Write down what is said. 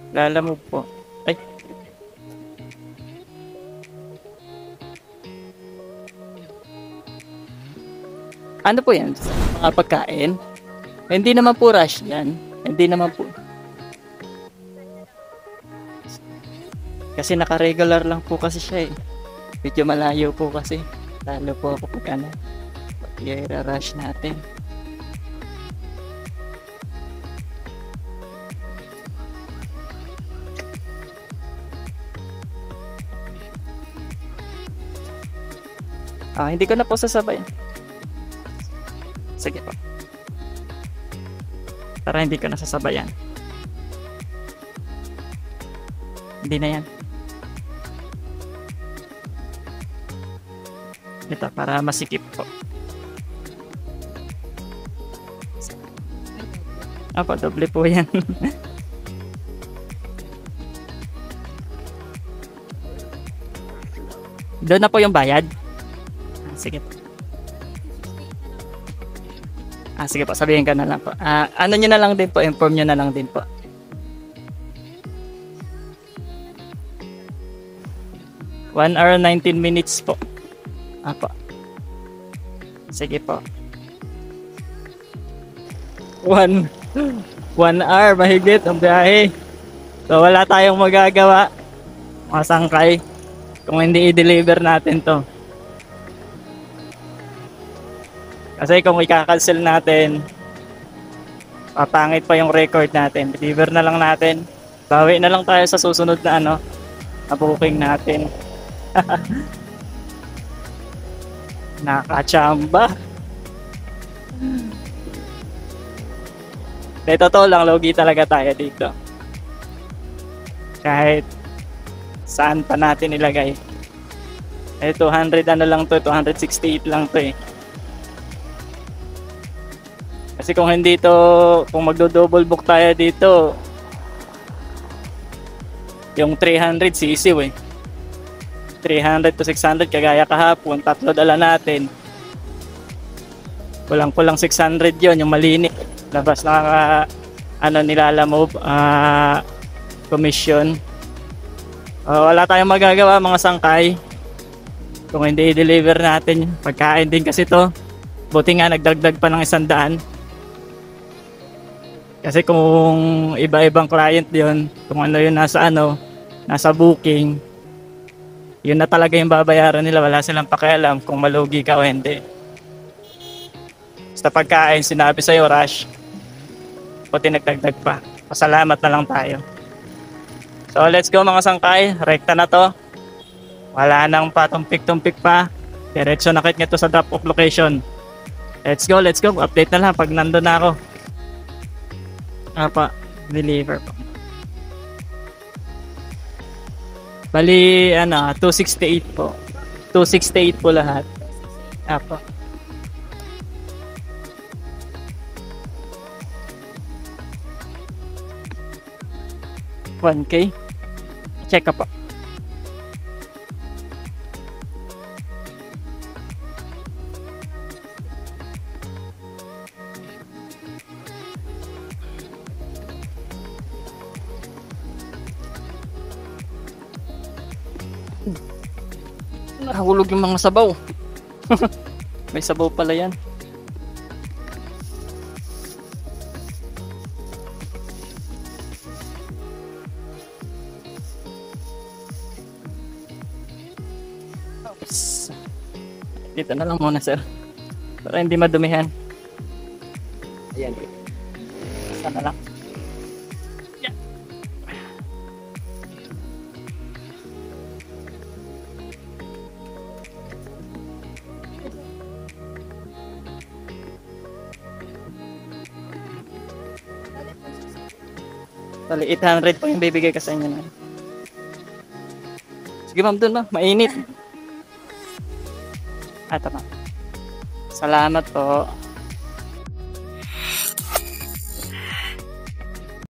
Lalamove po. Ay, ano po yan? Mga pagkain? Hindi naman po rush yan. Hindi naman po. Kasi naka-regular lang po kasi siya eh. Medyo malayo po kasi. Lalo po ako pag ano. I-rush natin. Hindi ko na po sasabayin. Sige po. Para hindi ko na sasabayan. Hindi na yan. Ito, para masikip po. Apo, doble po yan. Doon na po yung bayad. Sige po. Sige po, sabihin ka na lang po. Ano nyo na lang din po, inform nyo na lang din po. One hour 19 minutes po. Apo. Sige po. 1 hour mahigit ang biyahe. So wala tayong magagawa. Mga sangkay. Kung hindi i-deliver natin to. Kasi kung i-cancel natin, papangit pa yung record natin. Deliver na lang natin. Bawi na lang tayo sa susunod na na booking natin. Nakachamba. De totoo lang, logi talaga tayo dito. Kahit saan pa natin ilagay. 200 ano lang to, 268 lang to eh. Kasi kung hindi to, kung magdo-double book tayo dito, yung 300 sisiw eh. 300 to 600 kagaya kahapon, tatlo dala natin. Kulang-kulang 600 yon yung malinis. Labas na nilalamove, commission. Wala tayong magagawa mga sangkay. Kung hindi i-deliver natin, pagkain din kasi to. Buti nga nagdagdag pa ng 100. Kasi kung iba-ibang client yon, kung ano yun nasa booking, yun na talaga yung babayaran nila. Wala silang pakialam kung malugi ka o hindi. Basta pagkain, sinabi sa'yo rush, puti nagdagdag pa. Pasalamat na lang tayo. So let's go mga sangkay. Rekta na to. Wala nang patumpik-tumpik pa. Diretso na kit nito sa drop off location. Let's go. Update na lang pag nandun na ako. Deliver po. Bali, 268 po. 268 po lahat. Apa. $1K. Check ka po. Nahulog yung mga sabaw. May sabaw pala yan. Oops. Dito na lang muna sir. Para hindi madumihan. Ayan. Sana lang. Yeah. Bali, 800 po yung bibigay ka sa inyo na. Sige ma'am, dun ma'am. Mainit. Tama. Salamat po.